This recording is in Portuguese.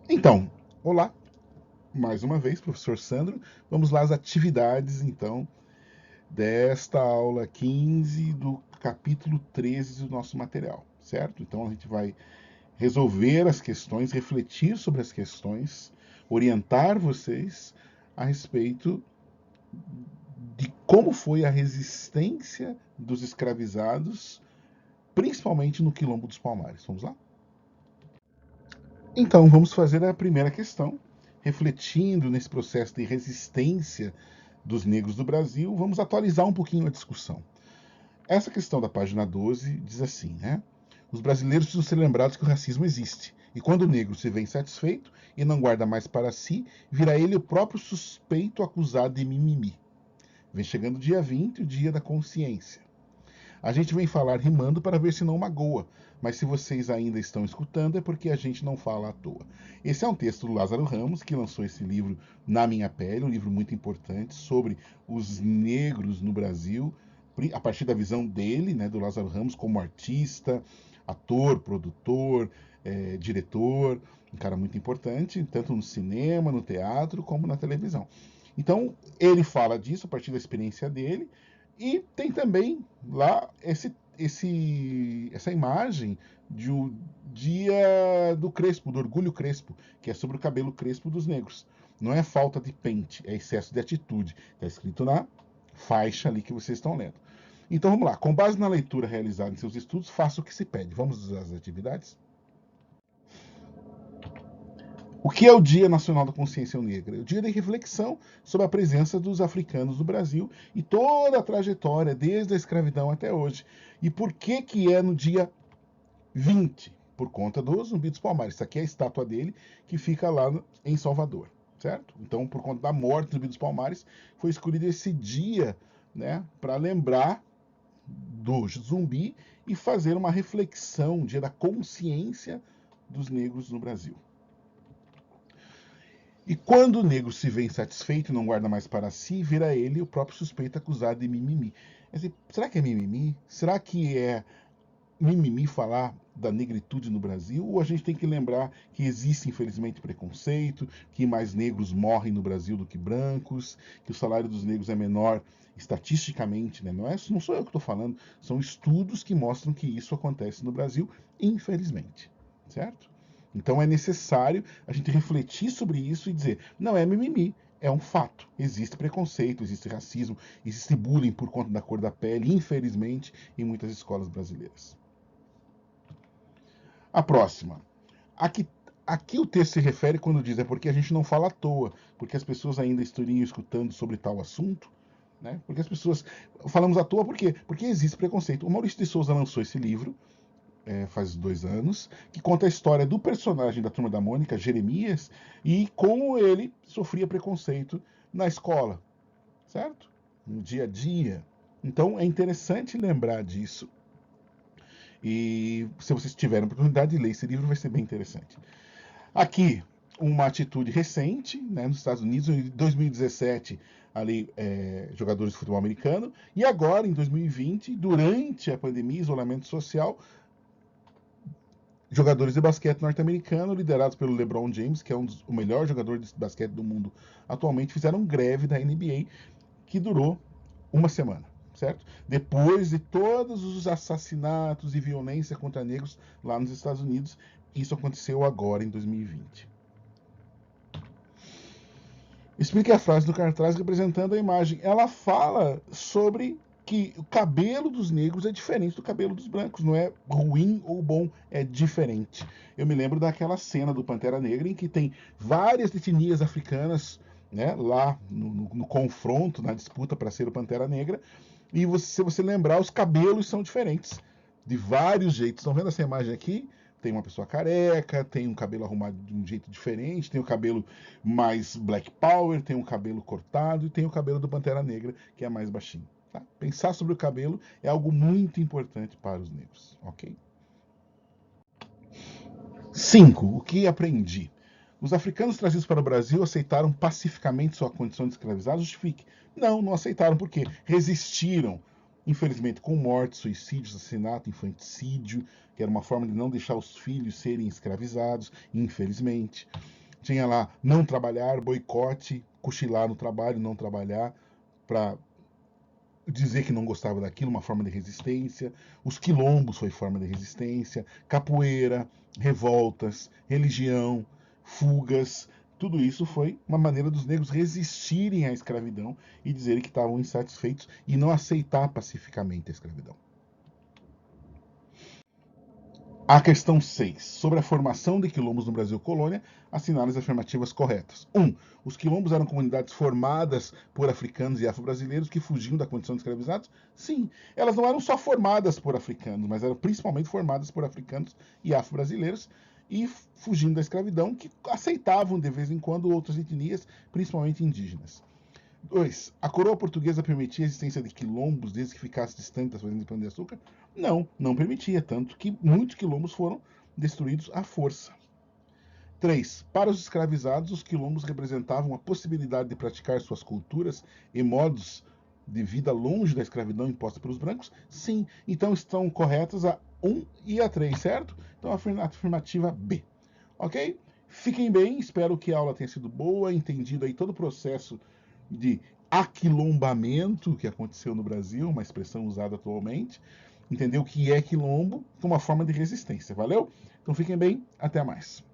Então, olá, mais uma vez, professor Sandro. Vamos lá às atividades, então, desta aula 15 do capítulo 13 do nosso material, certo? Então, a gente vai resolver as questões, refletir sobre as questões, orientar vocês a respeito de como foi a resistência dos escravizados, principalmente no Quilombo dos Palmares. Vamos lá? Então, vamos fazer a primeira questão. Refletindo nesse processo de resistência dos negros do Brasil, vamos atualizar um pouquinho a discussão. Essa questão da página 12 diz assim, né? Os brasileiros precisam ser lembrados que o racismo existe. E quando o negro se vê insatisfeito e não guarda mais para si, vira ele o próprio suspeito acusado de mimimi. Vem chegando o dia 20, o dia da consciência. A gente vem falar rimando para ver se não magoa, mas se vocês ainda estão escutando é porque a gente não fala à toa. Esse é um texto do Lázaro Ramos, que lançou esse livro Na Minha Pele, um livro muito importante sobre os negros no Brasil, a partir da visão dele, né, do Lázaro Ramos, como artista, ator, produtor, diretor, um cara muito importante, tanto no cinema, no teatro, como na televisão. Então, ele fala disso a partir da experiência dele, e tem também lá essa imagem de um dia do Crespo, do Orgulho Crespo, que é sobre o cabelo crespo dos negros. Não é falta de pente, é excesso de atitude. Está escrito na faixa ali que vocês estão lendo. Então vamos lá. Com base na leitura realizada em seus estudos, faça o que se pede. Vamos às atividades? O que é o Dia Nacional da Consciência Negra? O dia de reflexão sobre a presença dos africanos no Brasil e toda a trajetória, desde a escravidão até hoje. E por que que é no dia 20? Por conta do Zumbi dos Palmares. Isso aqui é a estátua dele, que fica lá em Salvador, certo? Então, por conta da morte do Zumbi dos Palmares, foi escolhido esse dia, né, para lembrar do zumbi e fazer uma reflexão, um dia da consciência dos negros no Brasil. E quando o negro se vê insatisfeito e não guarda mais para si, vira ele o próprio suspeito acusado de mimimi. Será que é mimimi? Será que é mimimi falar da negritude no Brasil? Ou a gente tem que lembrar que existe, infelizmente, preconceito, que mais negros morrem no Brasil do que brancos, que o salário dos negros é menor estatisticamente, né? Não sou eu que estou falando, são estudos que mostram que isso acontece no Brasil, infelizmente, certo? Então é necessário a gente refletir sobre isso e dizer, não é mimimi, é um fato. Existe preconceito, existe racismo, existe bullying por conta da cor da pele, infelizmente, em muitas escolas brasileiras. A próxima. Aqui, aqui o texto se refere quando diz é porque a gente não fala à toa, porque as pessoas ainda estariam escutando sobre tal assunto, né? Porque as pessoas falamos à toa por quê? Porque existe preconceito. O Maurício de Souza lançou esse livro faz 2 anos, que conta a história do personagem da Turma da Mônica, Jeremias, e como ele sofria preconceito na escola, certo? No dia a dia. Então é interessante lembrar disso. E se vocês tiverem oportunidade de ler esse livro, vai ser bem interessante. Aqui, uma atitude recente, né, nos Estados Unidos, em 2017, ali, jogadores de futebol americano, e agora, em 2020, durante a pandemia, isolamento social, jogadores de basquete norte-americano, liderados pelo LeBron James, que é o melhor jogador de basquete do mundo atualmente, fizeram greve da NBA, que durou uma semana, certo? Depois de todos os assassinatos e violência contra negros lá nos Estados Unidos, isso aconteceu agora em 2020. Explique a frase do cartaz representando a imagem. Ela fala sobre que o cabelo dos negros é diferente do cabelo dos brancos. Não é ruim ou bom, é diferente. Eu me lembro daquela cena do Pantera Negra em que tem várias etnias africanas, né, lá no confronto, na disputa para ser o Pantera Negra. E se você lembrar, os cabelos são diferentes. De vários jeitos. Estão vendo essa imagem aqui? Tem uma pessoa careca, tem um cabelo arrumado de um jeito diferente, tem o cabelo mais Black Power, tem um cabelo cortado e tem o cabelo do Pantera Negra, que é mais baixinho. Tá? Pensar sobre o cabelo é algo muito importante para os negros, ok? 5. O que aprendi? Os africanos trazidos para o Brasil aceitaram pacificamente sua condição de escravizados? Justifique. Não, não aceitaram. Por quê? Resistiram. infelizmente com morte, suicídio, assassinato, infanticídio, que era uma forma de não deixar os filhos serem escravizados, infelizmente. Tinha lá não trabalhar, boicote, cochilar no trabalho, não trabalhar, para dizer que não gostava daquilo, uma forma de resistência. Os quilombos foi forma de resistência, capoeira, revoltas, religião, fugas. Tudo isso foi uma maneira dos negros resistirem à escravidão e dizerem que estavam insatisfeitos e não aceitar pacificamente a escravidão. A questão 6. Sobre a formação de quilombos no Brasil colônia, assinale as afirmativas corretas. 1. Os quilombos eram comunidades formadas por africanos e afro-brasileiros que fugiam da condição de escravizados? Sim. Elas não eram só formadas por africanos, mas eram principalmente formadas por africanos e afro-brasileiros e fugindo da escravidão, que aceitavam de vez em quando outras etnias, principalmente indígenas. 2. A coroa portuguesa permitia a existência de quilombos desde que ficasse distante das fazendas de cana-de-açúcar? Não, não permitia, tanto que muitos quilombos foram destruídos à força. 3. Para os escravizados, os quilombos representavam a possibilidade de praticar suas culturas e modos de vida longe da escravidão imposta pelos brancos? Sim. Então estão corretas a 1 e a 3, certo? Então a afirmativa B. Ok? Fiquem bem, espero que a aula tenha sido boa, entendido aí todo o processo de aquilombamento que aconteceu no Brasil, uma expressão usada atualmente. Entendeu o que é quilombo? Uma forma de resistência. Valeu? Então fiquem bem, até mais.